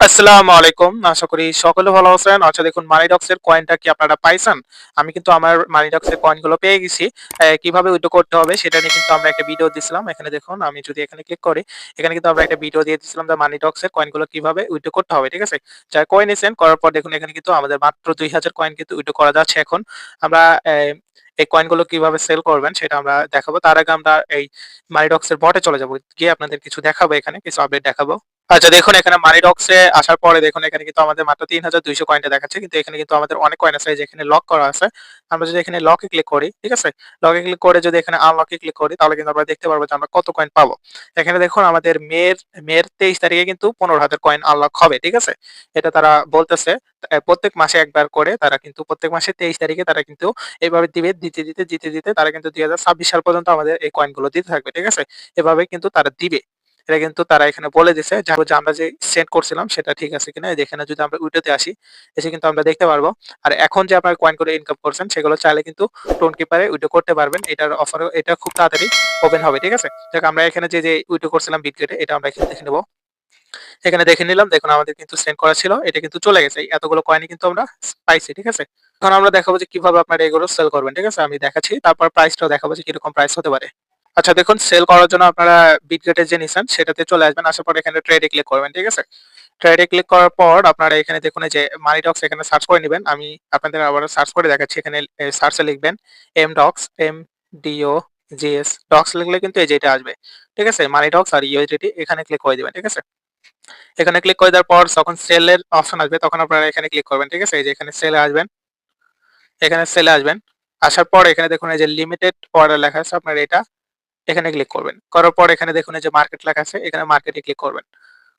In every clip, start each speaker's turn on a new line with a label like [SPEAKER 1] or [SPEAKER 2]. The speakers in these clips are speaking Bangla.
[SPEAKER 1] আসসালামু আলাইকুম। আশা করি সকলে ভালো আছেন। আচ্ছা দেখুন মানিডক্স এর কয়েনটা কি আপনারা পাইছেন? আমি কিন্তু আমার মানিডক্স এর কয়েনগুলো পেয়ে গেছি। কিভাবে উইথড্র করতে হবে সেটা নিয়ে কিন্তু আমরা একটা ভিডিও দিছিলাম। এখানে দেখুন আমি যদি এখানে ক্লিক করি, এখানে কিন্তু আমরা একটা ভিডিও দিয়ে দিছিলাম যে মানিডক্স এর কয়েনগুলো কিভাবে উইথড্র করতে হবে। ঠিক আছে? যারা কয়েন নিছেন করার পর দেখুন এখানে কিন্তু আমাদের মাত্র ২,০০০ কয়েন কিন্তু উইথড্র করা যাচ্ছে এখন। আমরা এই কয়েনগুলো কিভাবে সেল করবেন সেটা আমরা দেখাবো। তার আগে আমরা এই মানিডক্স এর বটে চলে যাবো। গিয়ে আপনাদের কিছু দেখাবো এখানে, কিছু আপডেট দেখাবো। আচ্ছা দেখুন এখানে মানি ডক্সে আসার পরে দেখুন এখানে কিন্তু আমাদের মাত্র ৩,২০০ কয়েনটা দেখাচ্ছে। কিন্তু এখানে কিন্তু আমাদের অনেক কয়েন আছে যে এখানে লক করা আছে। আমরা যদি এখানে লক এ ক্লিক করি, ঠিক আছে? লক এ ক্লিক করে যদি এখানে আনলক এ ক্লিক করি তাহলে কিন্তু আমরা দেখতে পারবো যে আমরা কত কয়েন পাবো। এখানে দেখুন আমাদের মের ২৩ তারিখে কিন্তু ১৫,০০০ কয়েন আনলক হবে, ঠিক আছে? এটা তারা বলতেছে প্রত্যেক মাসে একবার করে তারা কিন্তু প্রত্যেক মাসে ২৩ তারিখে তারা কিন্তু এভাবে দিবে দিতে তারা কিন্তু ২০২৬ সাল পর্যন্ত আমাদের এই কয়েনগুলো দিতে থাকবে, ঠিক আছে? এভাবে কিন্তু তারা দিবে। এটা কিন্তু তারা এখানে বলে দিছে যে আমরা যে সেন্ড করছিলাম সেটা ঠিক আছে কিনা। এই যে এখানে যদি আমরা উইডোতে আসি, এসে কিন্তু আমরা দেখতে পারবো। আর এখন যে আপনার কয়েন করে ইনকাম করছেন সেগুলো চাইলে কিন্তু টোন কিপারে উইথড্র করতে পারবেন। এটার অফারও এটা খুব তাড়াতাড়ি ওপেন হবে, ঠিক আছে? যাক আমরা এখানে যে উইথড্র করছিলাম বিটগেটে এটা আমরা এখানে দেখে নেব। এখানে দেখে নিলাম দেখুন আমাদের কিন্তু সেন্ড করা ছিল। এটা কিন্তু চলে গেছে। এতগুলো কয়েনই কিন্তু আমরা পাইছি, ঠিক আছে? এখন আমরা দেখাবো যে কিভাবে আপনারা এগুলো সেল করবেন, ঠিক আছে? আমি দেখাচ্ছি। তারপর প্রাইসটাও দেখাবো যে কিরকম প্রাইস হতে পারে। আচ্ছা দেখুন সেল করার জন্য আপনারা বিটগেটে যে নিছেন সেটাতে চলে আসবেন। আসার পর এখানে ট্রেডে ক্লিক করবেন, ঠিক আছে? ট্রেডে ক্লিক করার পর আপনারা এখানে দেখুন এই যে মানিডক্স এখানে সার্চ করে নিবেন। আমি আপনাদের আবারও সার্চ করে দেখাচ্ছি। এখানে সার্চে লিখবেন এমডক্স MDOGS ডক্স লিখলে কিন্তু এই যে এটা আসবে। ঠিক আছে? মানিডক্স আর ইউএসডিটি এখানে ক্লিক করে দিবেন, ঠিক আছে? এখানে ক্লিক করে দেওয়ার পর যখন সেলের অপশন আসবে তখন আপনারা এখানে ক্লিক করবেন, ঠিক আছে? এই যে এখানে সেলে আসবেন। এখানে সেলে আসবেন। আসার পর এখানে দেখুন এই যে লিমিটেড অর্ডার লেখা আছে আপনারা এটা এখানে ক্লিক করবেন। করার পর এখানে দেখুন এই যে মার্কেট লেখা আছে, এখানে মার্কেটে ক্লিক করবেন।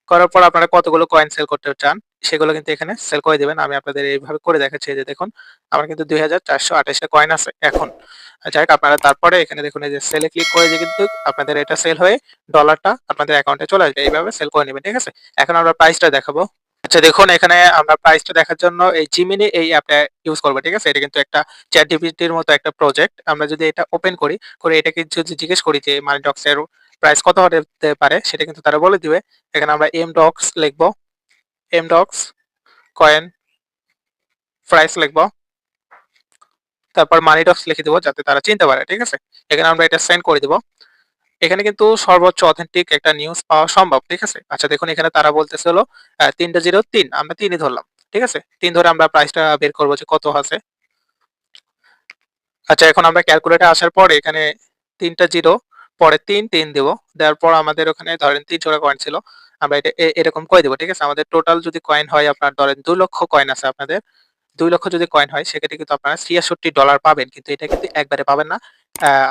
[SPEAKER 1] করার পর আপনারা কতগুলো কয়েন সেল করতে চান, সেগুলো কিন্তু এখানে সেল করে দিবেন। আমি আপনাদের এইভাবে করে দেখাচ্ছি। এই যে দেখুন, আমার কিন্তু ২,৪২৮ টা কয়েন আছে এখন। যাই হোক আপনারা তারপরে এখানে দেখুন এই যে সেলে ক্লিক করে যে কিন্তু আপনাদের এটা সেল হয়ে ডলারটা আপনাদের অ্যাকাউন্টে চলে আসবে। এইভাবে সেল করে নিবেন, ঠিক আছে? এখন আমরা প্রাইসটা দেখাবো। আচ্ছা দেখুন এখানে আমরা প্রাইসটা দেখার জন্য এই Gemini এই অ্যাপটা ইউজ করব, ঠিক আছে? এটা কিন্তু একটা ChatGPT এর মতো একটা প্রজেক্ট। আমরা যদি এটা ওপেন করি, করে এটাকে যদি জিজ্ঞেস করি যে মানিডক্স এর প্রাইস কত হতে পারে সেটা কিন্তু তারা বলে দিবে। এখানে আমরা mdocs লিখব, mdocs কয়েন প্রাইস লিখব। তারপর মানিডক্স লিখে দেব যাতে তারা চিনতে পারে, ঠিক আছে? এখানে আমরা এটা সেন্ড করে দিব। এখানে কিন্তু সর্বোচ্চ অথেন্টিক একটা নিউজ পাওয়া সম্ভব, ঠিক আছে? আচ্ছা দেখুন এখানে তারা বলতেছে হলো ৩.03 আমরা ৩ ই ধরলাম। ঠিক আছে? ৩ ধরে আমরা প্রাইসটা বের করব যে কত আছে। আচ্ছা এখন আমরা ক্যালকুলেটর আসার পরে এখানে ৩ টা 0 পরে ৩ দেব। দেওয়ার পর আমাদের ওখানে ধরেন ৩ জোড়া কয়েন ছিল। আমরা এটা এরকম করে দেব, ঠিক আছে? আমাদের টোটাল যদি কয়েন হয় আপনার ধরেন ২,০০,০০০ কয়েন আছে আপনাদের। ২,০০,০০০ যদি কয়েন হয় সেক্ষেত্রে কিন্তু আপনারা $৬৬ পাবেন। কিন্তু এটা কিন্তু একবারে পাবেন না।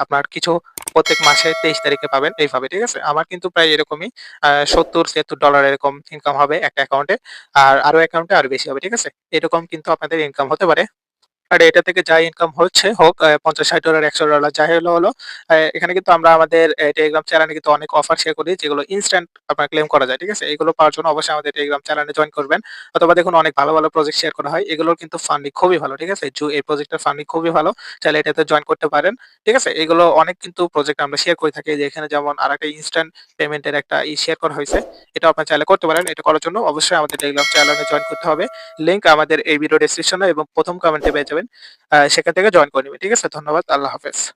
[SPEAKER 1] আপনার কিছু প্রত্যেক মাসে ২৩ তারিখে পাবেন এইভাবে, ঠিক আছে? আমার কিন্তু প্রায় এরকমই $৭০-৭৬ এরকম ইনকাম হবে একটা অ্যাকাউন্টে। আর আরো অ্যাকাউন্টে আরো বেশি হবে, ঠিক আছে? এরকম কিন্তু আপনাদের ইনকাম হতে পারে। আর এটা থেকে যা ইনকাম হচ্ছে হোক $৫০-৬০ $১০০ যাই হলো। এখানে কিন্তু আমরা আমাদের টেলিগ্রাম চ্যানেলে কিন্তু অনেক অফার শেয়ার করি যেগুলো ইনস্ট্যান্ট আপনার ক্লেম করা যায়। ঠিক আছে? এগুলো পাওয়ার জন্য অবশ্যই আমাদের টেলিগ্রাম চ্যানেলে জয়েন করবেন। অথবা দেখুন অনেক ভালো প্রজেক্ট শেয়ার করা হয়। এগুলোর কিন্তু ফান্ডিং খুবই ভালো। ঠিক আছে? এই প্রজেক্টের ফান্ডিং খুবই ভালো। চাইলে এটাতে জয়েন করতে পারেন। ঠিক আছে? এগুলো অনেক কিন্তু প্রজেক্ট আমরা শেয়ার করে থাকি। যে এখানে যেমন আরেকটা ইনস্ট্যান্ট পেমেন্টের একটা শেয়ার করা হইছে। এটাও আপনি চাইলে করতে পারেন। এটা করার জন্য অবশ্যই আমাদের টেলিগ্রাম চ্যানেলে জয়েন করতে হবে। লিংক আমাদের এই ভিডিও ডেসক্রিপশনে এবং ১ম কমেন্টে পেয়ে যাবেন। সেখান থেকে জয়েন করে নিবেন। ঠিক আছে? ধন্যবাদ। আল্লাহ হাফেজ।